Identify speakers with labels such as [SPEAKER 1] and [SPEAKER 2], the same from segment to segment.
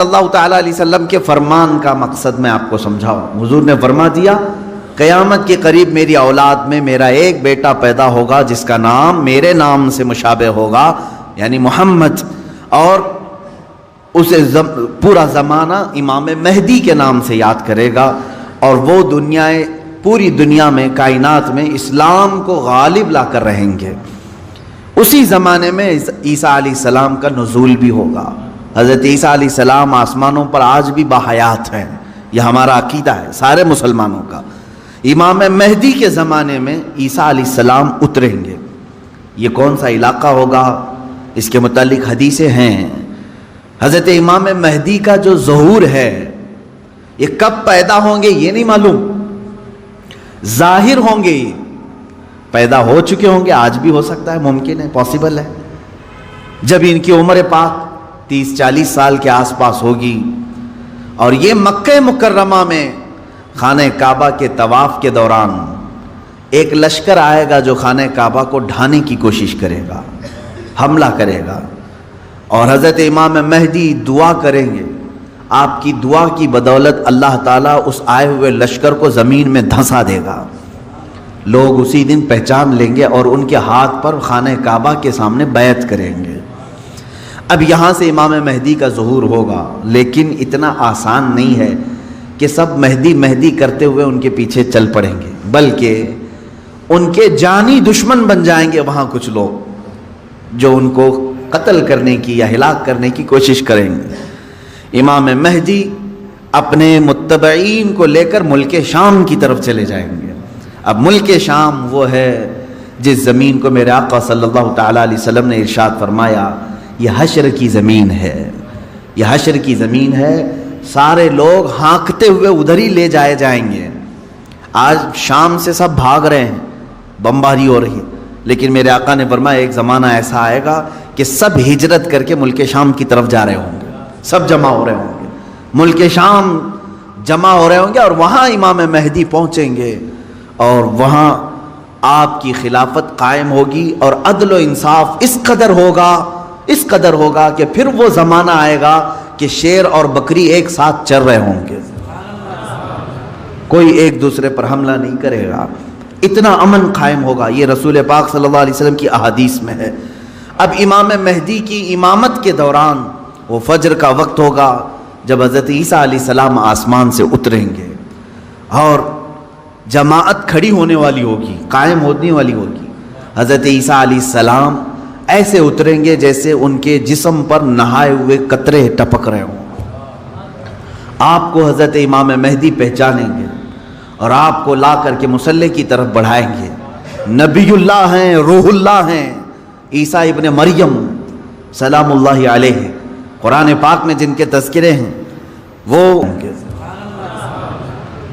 [SPEAKER 1] اللہ تعالیٰ علیہ وسلم کے فرمان کا مقصد میں آپ کو سمجھاؤں۔ حضور نے فرما دیا قیامت کے قریب میری اولاد میں میرا ایک بیٹا پیدا ہوگا جس کا نام میرے نام سے مشابہ ہوگا، یعنی محمد، اور اسے پورا زمانہ امام مہدی کے نام سے یاد کرے گا، اور وہ پوری دنیا میں کائنات میں اسلام کو غالب لا کر رہیں گے۔ اسی زمانے میں عیسیٰ علیہ السلام کا نزول بھی ہوگا۔ حضرت عیسیٰ علیہ السلام آسمانوں پر آج بھی باحیات ہیں، یہ ہمارا عقیدہ ہے سارے مسلمانوں کا۔ امام مہدی کے زمانے میں عیسیٰ علیہ السلام اتریں گے۔ یہ کون سا علاقہ ہوگا اس کے متعلق حدیثیں ہیں۔ حضرت امام مہدی کا جو ظہور ہے یہ کب پیدا ہوں گے یہ نہیں معلوم، ظاہر ہوں گے، پیدا ہو چکے ہوں گے، آج بھی ہو سکتا ہے، ممکن ہے، پاسبل ہے۔ جب ان کی عمر پاک 30-40 سال کے آس پاس ہوگی اور یہ مکہ مکرمہ میں خانہ کعبہ کے طواف کے دوران ایک لشکر آئے گا جو خانہ کعبہ کو ڈھانے کی کوشش کرے گا، حملہ کرے گا، اور حضرت امام مہدی دعا کریں گے۔ آپ کی دعا کی بدولت اللہ تعالیٰ اس آئے ہوئے لشکر کو زمین میں دھنسا دے گا۔ لوگ اسی دن پہچان لیں گے اور ان کے ہاتھ پر خانہ کعبہ کے سامنے بیعت کریں گے۔ اب یہاں سے امام مہدی کا ظہور ہوگا، لیکن اتنا آسان نہیں ہے کہ سب مہدی مہدی کرتے ہوئے ان کے پیچھے چل پڑیں گے، بلکہ ان کے جانی دشمن بن جائیں گے وہاں کچھ لوگ جو ان کو قتل کرنے کی یا ہلاک کرنے کی کوشش کریں گے۔ امام مہدی اپنے متبعین کو لے کر ملک شام کی طرف چلے جائیں گے۔ اب ملک شام وہ ہے جس زمین کو میرے آقا صلی اللہ تعالیٰ علیہ وسلم نے ارشاد فرمایا یہ حشر کی زمین ہے، یہ حشر کی زمین ہے، سارے لوگ ہانکتے ہوئے ادھر ہی لے جائے جائیں گے۔ آج شام سے سب بھاگ رہے ہیں، بمباری ہو رہی ہے، لیکن میرے آقا نے فرمایا ایک زمانہ ایسا آئے گا کہ سب ہجرت کر کے ملک شام کی طرف جا رہے ہوں گے، سب جمع ہو رہے ہوں گے، ملک شام جمع ہو رہے ہوں گے، اور وہاں امام مہدی پہنچیں گے، اور وہاں آپ کی خلافت قائم ہوگی، اور عدل و انصاف اس قدر ہوگا کہ پھر وہ زمانہ آئے گا کہ شیر اور بکری ایک ساتھ چر رہے ہوں گے، کوئی ایک دوسرے پر حملہ نہیں کرے گا، اتنا امن قائم ہوگا۔ یہ رسول پاک صلی اللہ علیہ وسلم کی احادیث میں ہے۔ اب امام مہدی کی امامت کے دوران وہ فجر کا وقت ہوگا جب حضرت عیسیٰ علیہ السلام آسمان سے اتریں گے، اور جماعت کھڑی ہونے والی ہوگی، قائم ہونے والی ہوگی۔ حضرت عیسیٰ علیہ السلام ایسے اتریں گے جیسے ان کے جسم پر نہائے ہوئے قطرے ٹپک رہے ہوں۔ آپ کو حضرت امام مہدی پہچانیں گے اور آپ کو لا کر کے مصلی کی طرف بڑھائیں گے۔ نبی اللہ ہیں، روح اللہ ہیں، عیسیٰ ابن مریم سلام اللہ علیہ، قرآن پاک میں جن کے تذکرے ہیں، وہ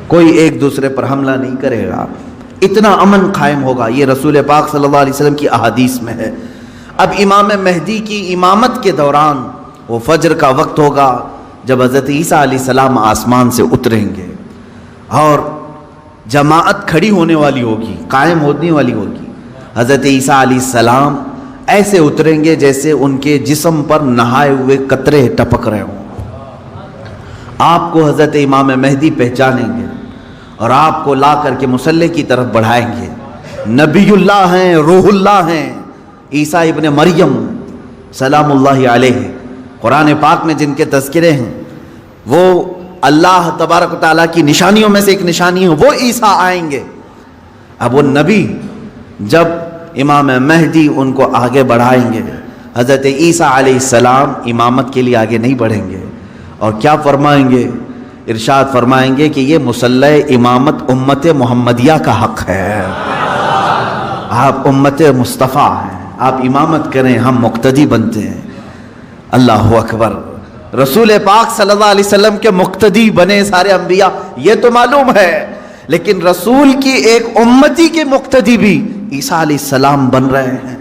[SPEAKER 1] کوئی ایک دوسرے پر حملہ نہیں کرے گا، اتنا امن قائم ہوگا۔ یہ رسول پاک صلی اللہ علیہ وسلم کی احادیث میں ہے۔ اب امام مہدی کی امامت کے دوران وہ فجر کا وقت ہوگا جب حضرت عیسیٰ علیہ السلام آسمان سے اتریں گے، اور جماعت کھڑی ہونے والی ہوگی، قائم ہونے والی ہوگی۔ حضرت عیسیٰ علیہ السلام ایسے اتریں گے جیسے ان کے جسم پر نہائے ہوئے قطرے ٹپک رہے ہوں۔ آپ کو حضرت امام مہدی پہچانیں گے اور آپ کو لا کر کے مصلی کی طرف بڑھائیں گے۔ نبی اللہ ہیں، روح اللہ ہیں، عیسیٰ ابن مریم سلام اللہ علیہ، قرآن پاک میں جن کے تذکرے ہیں، وہ اللہ تبارک و تعالیٰ کی نشانیوں میں سے ایک نشانی ہے، وہ عیسیٰ آئیں گے۔ اب وہ نبی جب امام مہدی ان کو آگے بڑھائیں گے، حضرت عیسیٰ علیہ السلام امامت کے لیے آگے نہیں بڑھیں گے، اور کیا فرمائیں گے؟ ارشاد فرمائیں گے کہ یہ مصلی امامت امت محمدیہ کا حق ہے، آپ امت مصطفیٰ ہیں، آپ امامت کریں، ہم مقتدی بنتے ہیں۔ اللہ اکبر، رسول پاک صلی اللہ علیہ وسلم کے مقتدی بنے سارے انبیاء، یہ تو معلوم ہے، لیکن رسول کی ایک امتی کے مقتدی بھی عیسیٰ علیہ السلام بن رہے ہیں۔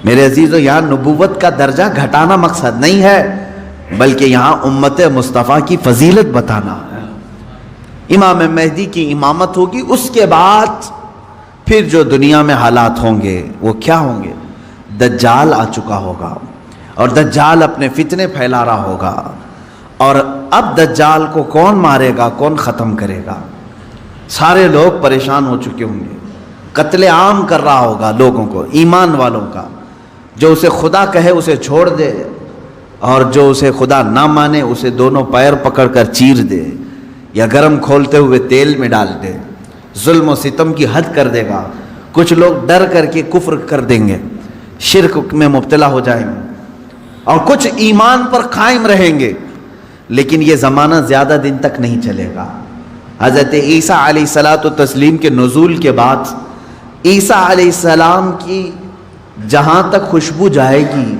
[SPEAKER 1] میرے عزیزو، یہاں نبوت کا درجہ گھٹانا مقصد نہیں ہے، بلکہ یہاں امت مصطفیٰ کی فضیلت بتانا ہے۔ امام مہدی کی امامت ہوگی، اس کے بعد پھر جو دنیا میں حالات ہوں گے وہ کیا ہوں گے؟ دجال آ چکا ہوگا، اور دجال اپنے فتنے پھیلا رہا ہوگا، اور اب دجال کو کون مارے گا، کون ختم کرے گا؟ سارے لوگ پریشان ہو چکے ہوں گے، قتل عام کر رہا ہوگا لوگوں کو، ایمان والوں کا، جو اسے خدا کہے اسے چھوڑ دے، اور جو اسے خدا نہ مانے اسے دونوں پیر پکڑ کر چیر دے یا گرم کھولتے ہوئے تیل میں ڈال دے، ظلم و ستم کی حد کر دے گا۔ کچھ لوگ ڈر کر کے کفر کر دیں گے، شرک میں مبتلا ہو جائیں گے، اور کچھ ایمان پر قائم رہیں گے، لیکن یہ زمانہ زیادہ دن تک نہیں چلے گا۔ حضرت عیسیٰ علیہ الصلاۃ والتسلیم کے نزول کے بعد عیسیٰ علیہ السلام کی جہاں تک خوشبو جائے گی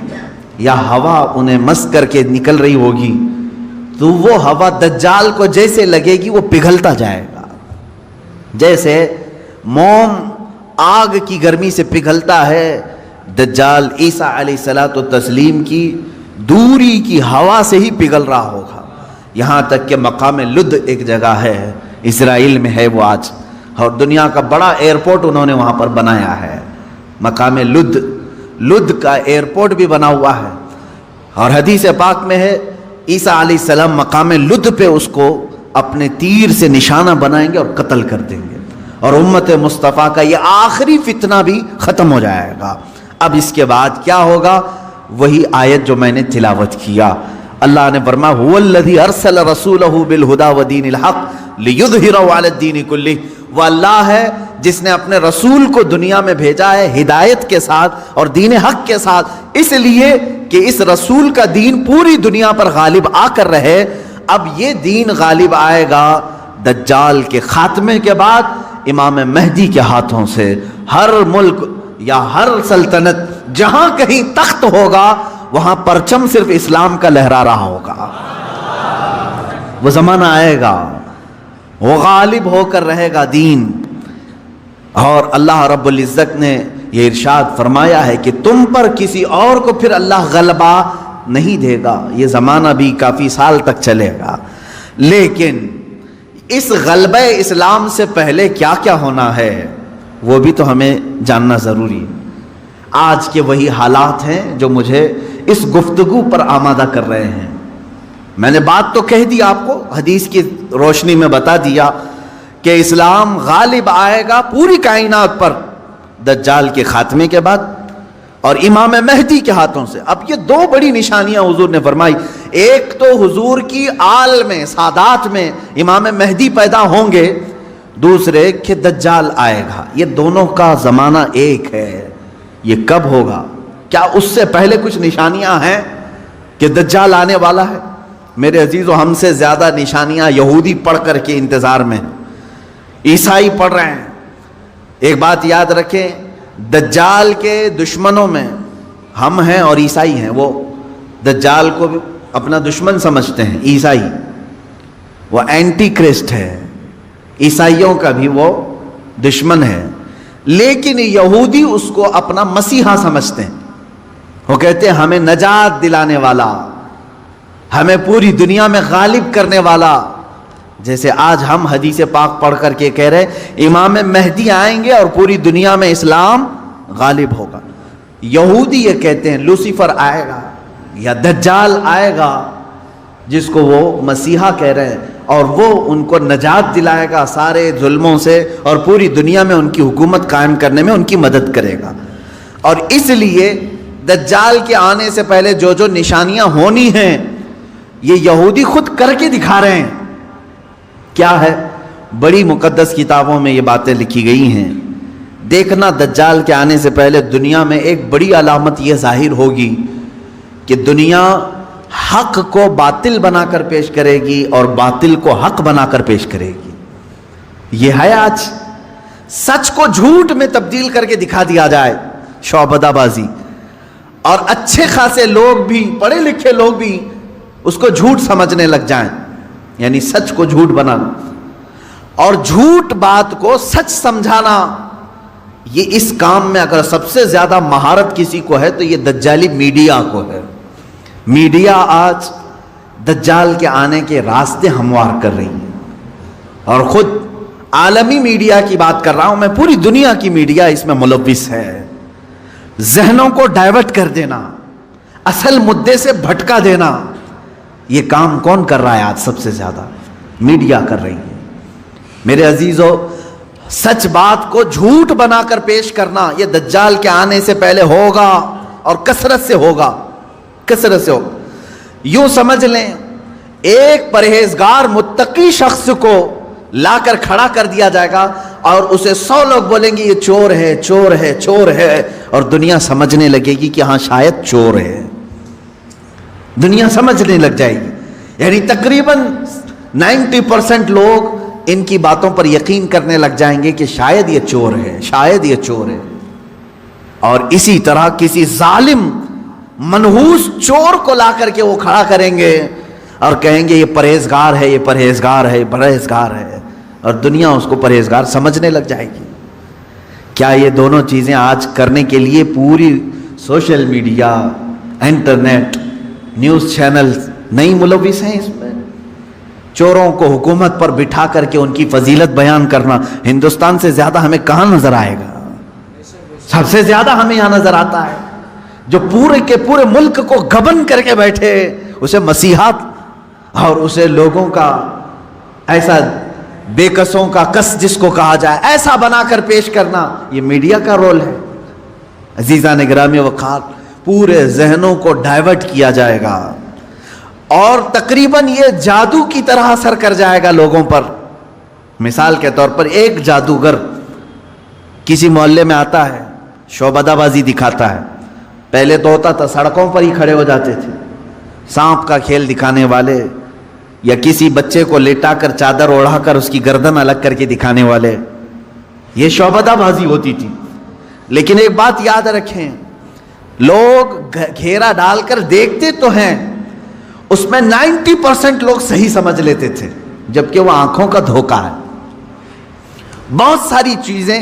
[SPEAKER 1] یا ہوا انہیں مس کر کے نکل رہی ہوگی، تو وہ ہوا دجال کو جیسے لگے گی وہ پگھلتا جائے گا، جیسے موم آگ کی گرمی سے پگھلتا ہے، دجال عیسیٰ علیہ الصلاۃ والتسلیم کی دوری کی ہوا سے ہی پگھل رہا ہوگا۔ یہاں تک کہ مقام لد ایک جگہ ہے، اسرائیل میں ہے وہ آج، اور دنیا کا بڑا ایئرپورٹ انہوں نے وہاں پر بنایا ہے، مقام لد کا ایئرپورٹ بھی بنا ہوا ہے، اور حدیث پاک میں ہے عیسیٰ علیہ السلام مقام لد پہ اس کو اپنے تیر سے نشانہ بنائیں گے اور قتل کر دیں گے، اور امت مصطفیٰ کا یہ آخری فتنہ بھی ختم ہو جائے گا۔ اب اس کے بعد کیا ہوگا؟ وہی آیت جو میں نے تلاوت کیا، اللہ نے فرمایا هو الذی ارسل رسولہ بالہدی ودین الحق لیظہرہ علی الدین کلہ، وہ اللہ ہے جس نے اپنے رسول کو دنیا میں بھیجا ہے ہدایت کے ساتھ اور دین حق کے ساتھ، اس لیے کہ اس رسول کا دین پوری دنیا پر غالب آ کر رہے۔ اب یہ دین غالب آئے گا دجال کے خاتمے کے بعد امام مہدی کے ہاتھوں سے۔ ہر ملک یا ہر سلطنت جہاں کہیں تخت ہوگا وہاں پرچم صرف اسلام کا لہرا رہا ہوگا۔ وہ زمانہ آئے گا، وہ غالب ہو کر رہے گا دین، اور اللہ رب العزت نے یہ ارشاد فرمایا ہے کہ تم پر کسی اور کو پھر اللہ غلبہ نہیں دے گا۔ یہ زمانہ بھی کافی سال تک چلے گا، لیکن اس غلبہ اسلام سے پہلے کیا کیا ہونا ہے وہ بھی تو ہمیں جاننا ضروری ہے۔ آج کے وہی حالات ہیں جو مجھے اس گفتگو پر آمادہ کر رہے ہیں۔ میں نے بات تو کہہ دی، آپ کو حدیث کی روشنی میں بتا دیا کہ اسلام غالب آئے گا پوری کائنات پر دجال کے خاتمے کے بعد اور امام مہدی کے ہاتھوں سے۔ اب یہ دو بڑی نشانیاں حضور نے فرمائی، ایک تو حضور کی آل میں سادات میں امام مہدی پیدا ہوں گے، دوسرے کہ دجال آئے گا۔ یہ دونوں کا زمانہ ایک ہے۔ یہ کب ہوگا؟ کیا اس سے پہلے کچھ نشانیاں ہیں کہ دجال آنے والا ہے؟ میرے عزیزو، ہم سے زیادہ نشانیاں یہودی پڑھ کر کے انتظار میں ہیں، عیسائی پڑھ رہے ہیں۔ ایک بات یاد رکھیں، دجال کے دشمنوں میں ہم ہیں اور عیسائی ہیں۔ وہ دجال کو بھی اپنا دشمن سمجھتے ہیں عیسائی، وہ اینٹی کرسٹ ہے، عیسائیوں کا بھی وہ دشمن ہے، لیکن یہودی اس کو اپنا مسیحا سمجھتے ہیں۔ وہ کہتے ہیں ہمیں نجات دلانے والا، ہمیں پوری دنیا میں غالب کرنے والا۔ جیسے آج ہم حدیث پاک پڑھ کر کے کہہ رہے امام مہدی آئیں گے اور پوری دنیا میں اسلام غالب ہوگا، یہودی یہ کہتے ہیں لوسیفر آئے گا یا دجال آئے گا، جس کو وہ مسیحا کہہ رہے ہیں، اور وہ ان کو نجات دلائے گا سارے ظلموں سے اور پوری دنیا میں ان کی حکومت قائم کرنے میں ان کی مدد کرے گا۔ اور اس لیے دجال کے آنے سے پہلے جو جو نشانیاں ہونی ہیں یہ یہودی خود کر کے دکھا رہے ہیں۔ کیا ہے؟ بڑی مقدس کتابوں میں یہ باتیں لکھی گئی ہیں۔ دیکھنا دجال کے آنے سے پہلے دنیا میں ایک بڑی علامت یہ ظاہر ہوگی کہ دنیا حق کو باطل بنا کر پیش کرے گی اور باطل کو حق بنا کر پیش کرے گی۔ یہ ہے آج سچ کو جھوٹ میں تبدیل کر کے دکھا دیا جائے، شعبدہ بازی، اور اچھے خاصے لوگ بھی، پڑھے لکھے لوگ بھی اس کو جھوٹ سمجھنے لگ جائیں، یعنی سچ کو جھوٹ بنانا اور جھوٹ بات کو سچ سمجھانا۔ یہ اس کام میں اگر سب سے زیادہ مہارت کسی کو ہے تو یہ دجالی میڈیا کو ہے۔ میڈیا آج دجال کے آنے کے راستے ہموار کر رہی ہے، اور خود عالمی میڈیا کی بات کر رہا ہوں میں، پوری دنیا کی میڈیا اس میں ملوث ہے۔ ذہنوں کو ڈائیورٹ کر دینا، اصل مدے سے بھٹکا دینا، یہ کام کون کر رہا ہے آج سب سے زیادہ؟ میڈیا کر رہی ہے۔ میرے عزیزو، سچ بات کو جھوٹ بنا کر پیش کرنا یہ دجال کے آنے سے پہلے ہوگا، اور کثرت سے ہوگا، کثرت سے ہوگا۔ یوں سمجھ لیں ایک پرہیزگار متقی شخص کو لا کر کھڑا کر دیا جائے گا اور اسے 100 لوگ بولیں گے یہ چور ہے، چور ہے، چور ہے، اور دنیا سمجھنے لگے گی کہ ہاں شاید چور ہے، دنیا سمجھنے لگ جائے گی۔ یعنی تقریباً 90% لوگ ان کی باتوں پر یقین کرنے لگ جائیں گے کہ شاید یہ چور ہے، شاید یہ چور ہے۔ اور اسی طرح کسی ظالم منحوس چور کو لا کر کے وہ کھڑا کریں گے اور کہیں گے یہ پرہیزگار ہے، یہ پرہیزگار ہے، یہ پرہیزگار ہے، اور دنیا اس کو پرہیزگار سمجھنے لگ جائے گی۔ کیا یہ دونوں چیزیں آج کرنے کے لیے پوری social media, internet, news channel نہیں ملوث ہیں اس میں؟ چوروں کو حکومت پر بٹھا کر کے ان کی فضیلت بیان کرنا ہندوستان سے زیادہ ہمیں کہاں نظر آئے گا؟ سب سے زیادہ ہمیں یہاں نظر آتا ہے جو پورے کے پورے ملک کو گبن کر کے بیٹھے، اسے مسیحات اور اسے لوگوں کا ایسا بے کسوں کا کس جس کو کہا جائے ایسا بنا کر پیش کرنا، یہ میڈیا کا رول ہے۔ عزیزان گرامی وقار، پورے ذہنوں کو ڈائیورٹ کیا جائے گا اور تقریباً یہ جادو کی طرح اثر کر جائے گا لوگوں پر۔ مثال کے طور پر ایک جادوگر کسی محلے میں آتا ہے، شعبدہ بازی دکھاتا ہے۔ پہلے تو ہوتا تھا سڑکوں پر ہی کھڑے ہو جاتے تھے، سانپ کا کھیل دکھانے والے، یا کسی بچے کو لیٹا کر چادر اوڑھا کر اس کی گردن الگ کر کے دکھانے والے، یہ شعبدہ بازی ہوتی تھی۔ لیکن ایک بات یاد رکھیں، لوگ گھیرا ڈال کر دیکھتے تو ہیں، اس میں 90% لوگ صحیح سمجھ لیتے تھے، جبکہ وہ آنکھوں کا دھوکہ ہے۔ بہت ساری چیزیں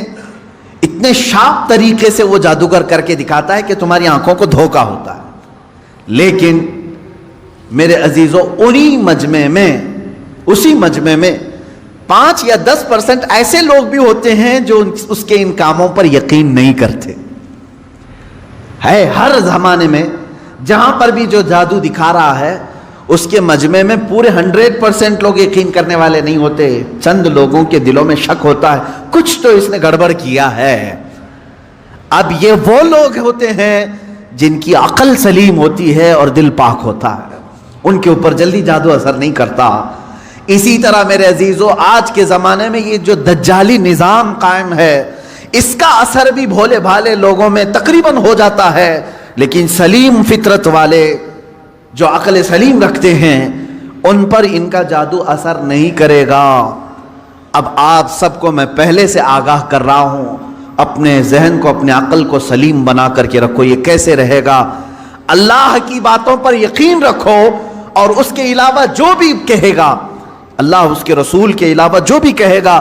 [SPEAKER 1] اتنے شارپ طریقے سے وہ جادوگر کر کے دکھاتا ہے کہ تمہاری آنکھوں کو دھوکہ ہوتا ہے۔ لیکن میرے عزیزوں، اسی مجمع میں 5 یا 10% ایسے لوگ بھی ہوتے ہیں جو اس کے ان کاموں پر یقین نہیں کرتے۔ ہے ہر زمانے میں جہاں پر بھی جو جادو دکھا رہا ہے اس کے مجمع میں پورے 100% لوگ یقین کرنے والے نہیں ہوتے، چند لوگوں کے دلوں میں شک ہوتا ہے کچھ تو اس نے گڑبڑ کیا ہے۔ اب یہ وہ لوگ ہوتے ہیں جن کی عقل سلیم ہوتی ہے اور دل پاک ہوتا ہے، ان کے اوپر جلدی جادو اثر نہیں کرتا۔ اسی طرح میرے عزیزو، آج کے زمانے میں یہ جو دجالی نظام قائم ہے اس کا اثر بھی بھولے بھالے لوگوں میں تقریباً ہو جاتا ہے، لیکن سلیم فطرت والے جو عقل سلیم رکھتے ہیں ان پر ان کا جادو اثر نہیں کرے گا۔ اب آپ سب کو میں پہلے سے آگاہ کر رہا ہوں، اپنے ذہن کو، اپنے عقل کو سلیم بنا کر کے رکھو۔ یہ کیسے رہے گا؟ اللہ کی باتوں پر یقین رکھو، اور اس کے علاوہ جو بھی کہے گا، اللہ اس کے رسول کے علاوہ جو بھی کہے گا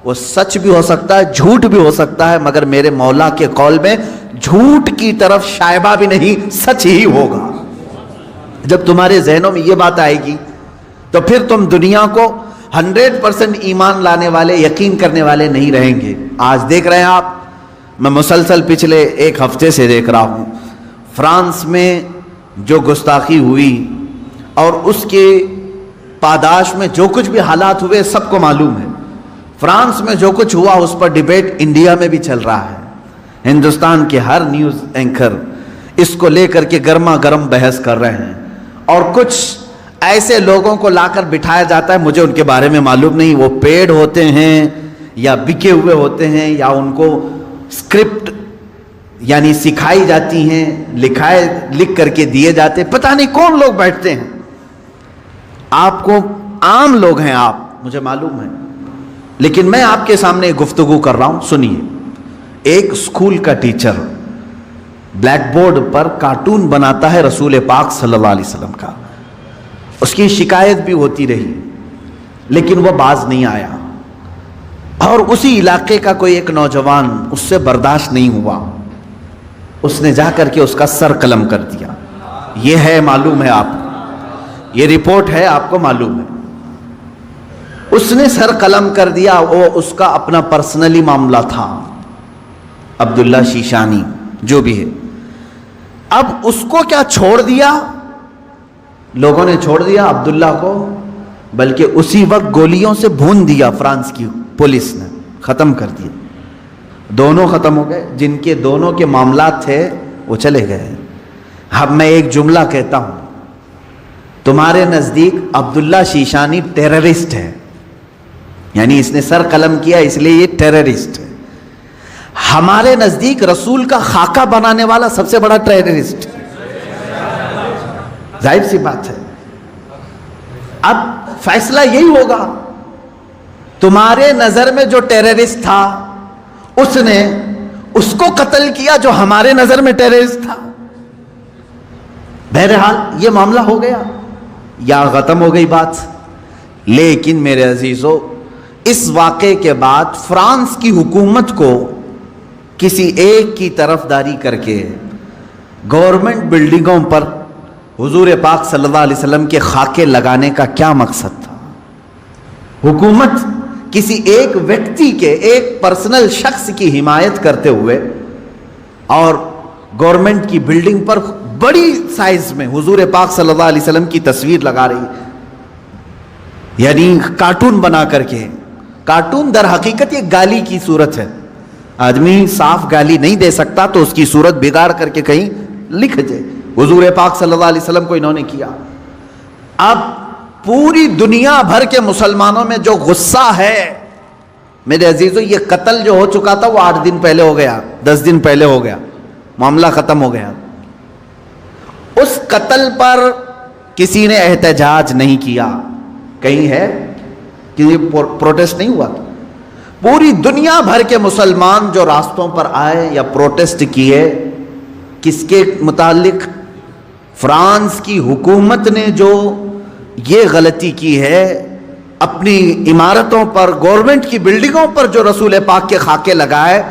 [SPEAKER 1] وہ سچ بھی ہو سکتا ہے، جھوٹ بھی ہو سکتا ہے، مگر میرے مولا کے قول میں جھوٹ کی طرف شائبہ بھی نہیں، سچ ہی ہوگا۔ جب تمہارے ذہنوں میں یہ بات آئے گی تو پھر تم دنیا کو 100% ایمان لانے والے، یقین کرنے والے نہیں رہیں گے۔ آج دیکھ رہے ہیں آپ، میں مسلسل پچھلے 1 ہفتے سے دیکھ رہا ہوں، فرانس میں جو گستاخی ہوئی اور اس کے پاداش میں جو کچھ بھی حالات ہوئے سب کو معلوم ہے۔ فرانس میں جو کچھ ہوا اس پر ڈیبیٹ انڈیا میں بھی چل رہا ہے، ہندوستان کے ہر نیوز اینکر اس کو لے کر کے گرما گرم بحث کر رہے ہیں، اور کچھ ایسے لوگوں کو لا کر بٹھایا جاتا ہے، مجھے ان کے بارے میں معلوم نہیں، وہ پیڈ ہوتے ہیں یا بکے ہوئے ہوتے ہیں، یا ان کو اسکرپٹ یعنی سکھائی جاتی ہیں، لکھ کر کے دیے جاتے، پتہ نہیں کون لوگ بیٹھتے ہیں۔ آپ کو عام لوگ ہیں آپ، مجھے معلوم ہے، لیکن میں آپ کے سامنے گفتگو کر رہا ہوں، سنیے۔ ایک اسکول کا ٹیچر بلیک بورڈ پر کارٹون بناتا ہے رسول پاک صلی اللہ علیہ وسلم کا، اس کی شکایت بھی ہوتی رہی لیکن وہ باز نہیں آیا، اور اسی علاقے کا کوئی ایک نوجوان اس سے برداشت نہیں ہوا، اس نے جا کر کے اس کا سر قلم کر دیا۔ یہ ہے، معلوم ہے آپ، یہ رپورٹ ہے، آپ کو معلوم ہے، اس نے سر قلم کر دیا۔ وہ اس کا اپنا پرسنلی معاملہ تھا، عبداللہ شیشانی جو بھی ہے۔ اب اس کو کیا چھوڑ دیا؟ لوگوں نے چھوڑ دیا عبداللہ کو، بلکہ اسی وقت گولیوں سے بھون دیا فرانس کی پولیس نے، ختم کر دیا. دونوں ختم ہو گئے، جن کے دونوں کے معاملات تھے وہ چلے گئے. اب میں ایک جملہ کہتا ہوں، تمہارے نزدیک عبداللہ شیشانی ٹیررسٹ ہے، یعنی اس نے سر قلم کیا اس لیے یہ ٹیررسٹ ہے. ہمارے نزدیک رسول کا خاکہ بنانے والا سب سے بڑا ٹیررسٹ. ظاہر سی بات ہے. اب فیصلہ یہی ہوگا، تمہارے نظر میں جو ٹیررسٹ تھا اس نے اس کو قتل کیا جو ہمارے نظر میں ٹیررسٹ تھا. بہرحال یہ معاملہ ہو گیا یا ختم ہو گئی بات. لیکن میرے عزیزو، اس واقعے کے بعد فرانس کی حکومت کو کسی ایک کی طرفداری کر کے گورنمنٹ بلڈنگوں پر حضور پاک صلی اللہ علیہ وسلم کے خاکے لگانے کا کیا مقصد تھا؟ حکومت کسی ایک ویکتی کے، ایک پرسنل شخص کی حمایت کرتے ہوئے اور گورنمنٹ کی بلڈنگ پر بڑی سائز میں حضور پاک صلی اللہ علیہ وسلم کی تصویر لگا رہی، یعنی کارٹون بنا کر کے. کارٹون در حقیقت یہ گالی کی صورت ہے. آدمی صاف گالی نہیں دے سکتا تو اس کی صورت بگاڑ کر کے کہیں لکھ دے. حضور پاک صلی اللہ علیہ وسلم کو انہوں نے کیا. اب پوری دنیا بھر کے مسلمانوں میں جو غصہ ہے میرے عزیزو، یہ قتل جو ہو چکا تھا وہ 8 دن پہلے ہو گیا، 10 دن پہلے ہو گیا، معاملہ ختم ہو گیا. اس قتل پر کسی نے احتجاج نہیں کیا. کہیں ہے کہ یہ پروٹیسٹ نہیں ہوا. پوری دنیا بھر کے مسلمان جو راستوں پر آئے یا پروٹیسٹ کیے، کس کے متعلق؟ فرانس کی حکومت نے جو یہ غلطی کی ہے، اپنی عمارتوں پر، گورنمنٹ کی بلڈنگوں پر جو رسول پاک کے خاکے لگائے،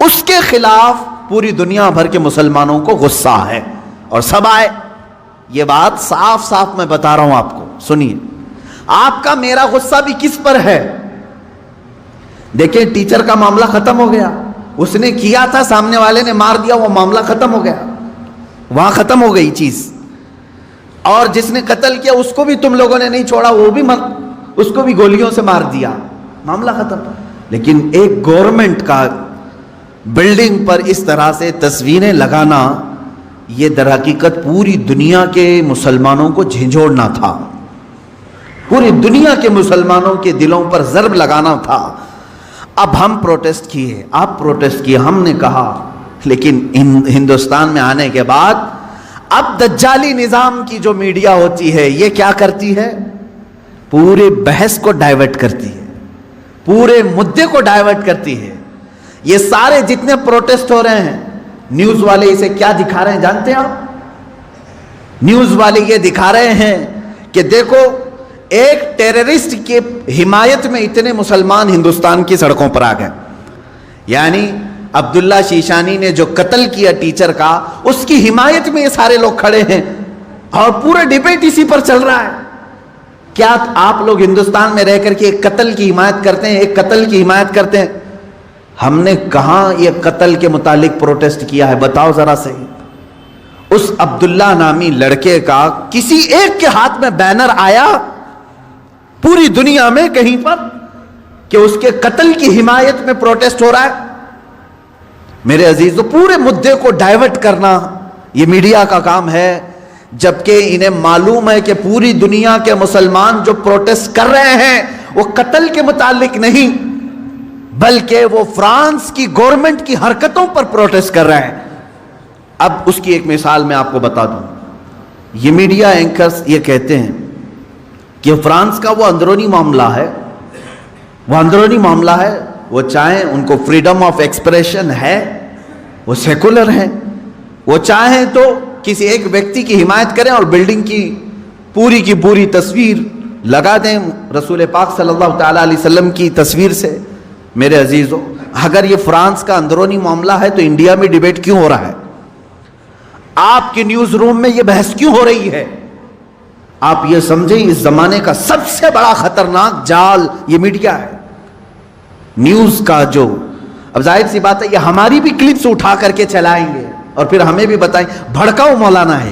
[SPEAKER 1] اس کے خلاف پوری دنیا بھر کے مسلمانوں کو غصہ ہے اور سب آئے. یہ بات صاف صاف میں بتا رہا ہوں آپ کو، سنیے. آپ کا میرا غصہ بھی کس پر ہے؟ دیکھیں، ٹیچر کا معاملہ ختم ہو گیا، اس نے کیا تھا، سامنے والے نے مار دیا، وہ معاملہ ختم ہو گیا، وہاں ختم ہو گئی چیز. اور جس نے قتل کیا اس کو بھی تم لوگوں نے نہیں چھوڑا، وہ بھی اس کو بھی گولیوں سے مار دیا، معاملہ ختم. لیکن ایک گورنمنٹ کا بلڈنگ پر اس طرح سے تصویریں لگانا، یہ در حقیقت پوری دنیا کے مسلمانوں کو جھنجھوڑنا تھا، پوری دنیا کے مسلمانوں کے دلوں پر ضرب لگانا تھا. اب ہم پروٹیسٹ کیے، آپ پروٹیسٹ کیے، ہم نے کہا، لیکن ہندوستان میں آنے کے بعد اب دجالی نظام کی جو میڈیا ہوتی ہے یہ کیا کرتی ہے؟ پورے بحث کو ڈائیورٹ کرتی ہے، پورے مدے کو ڈائیورٹ کرتی ہے. یہ سارے جتنے پروٹیسٹ ہو رہے ہیں، نیوز والے اسے کیا دکھا رہے ہیں جانتے ہیں آپ؟ نیوز والے یہ دکھا رہے ہیں کہ دیکھو، ایک ٹیررسٹ کی حمایت میں اتنے مسلمان ہندوستان کی سڑکوں پر آ گئے. یعنی عبداللہ شیشانی نے جو قتل کیا ٹیچر کا، اس کی حمایت میں یہ سارے لوگ کھڑے ہیں اور پورا ڈیبیٹ اسی پر چل رہا ہے. کیا آپ لوگ ہندوستان میں رہ کر کے ایک قتل کی حمایت کرتے ہیں؟ ایک قتل کی حمایت کرتے ہیں؟ ہم نے کہاں یہ قتل کے متعلق پروٹیسٹ کیا ہے؟ بتاؤ ذرا صحیح. اس عبداللہ نامی لڑکے کا کسی ایک کے ہاتھ میں بینر آیا پوری دنیا میں کہیں پر کہ اس کے قتل کی حمایت میں پروٹیسٹ ہو رہا ہے؟ میرے عزیزو، پورے مدے کو ڈائیورٹ کرنا یہ میڈیا کا کام ہے، جبکہ انہیں معلوم ہے کہ پوری دنیا کے مسلمان جو پروٹیسٹ کر رہے ہیں وہ قتل کے متعلق نہیں، بلکہ وہ فرانس کی گورنمنٹ کی حرکتوں پر پروٹیسٹ کر رہے ہیں. اب اس کی ایک مثال میں آپ کو بتا دوں. یہ میڈیا اینکرز یہ کہتے ہیں کہ فرانس کا وہ اندرونی معاملہ ہے، وہ اندرونی معاملہ ہے، وہ چاہیں ان کو فریڈم آف ایکسپریشن ہے، وہ سیکولر ہیں، وہ چاہیں تو کسی ایک ویکتی کی حمایت کریں اور بلڈنگ کی پوری تصویر لگا دیں رسول پاک صلی اللہ تعالیٰ علیہ وسلم کی تصویر سے. میرے عزیزو، اگر یہ فرانس کا اندرونی معاملہ ہے تو انڈیا میں ڈیبیٹ کیوں ہو رہا ہے؟ آپ کے نیوز روم میں یہ بحث کیوں ہو رہی ہے؟ آپ یہ سمجھیں اس زمانے کا سب سے بڑا خطرناک جال یہ میڈیا ہے، نیوز کا. جو اب ظاہر سی بات ہے یہ ہماری بھی کلپس اٹھا کر کے چلائیں گے اور پھر ہمیں بھی بتائیں بھڑکاؤ مولانا ہے،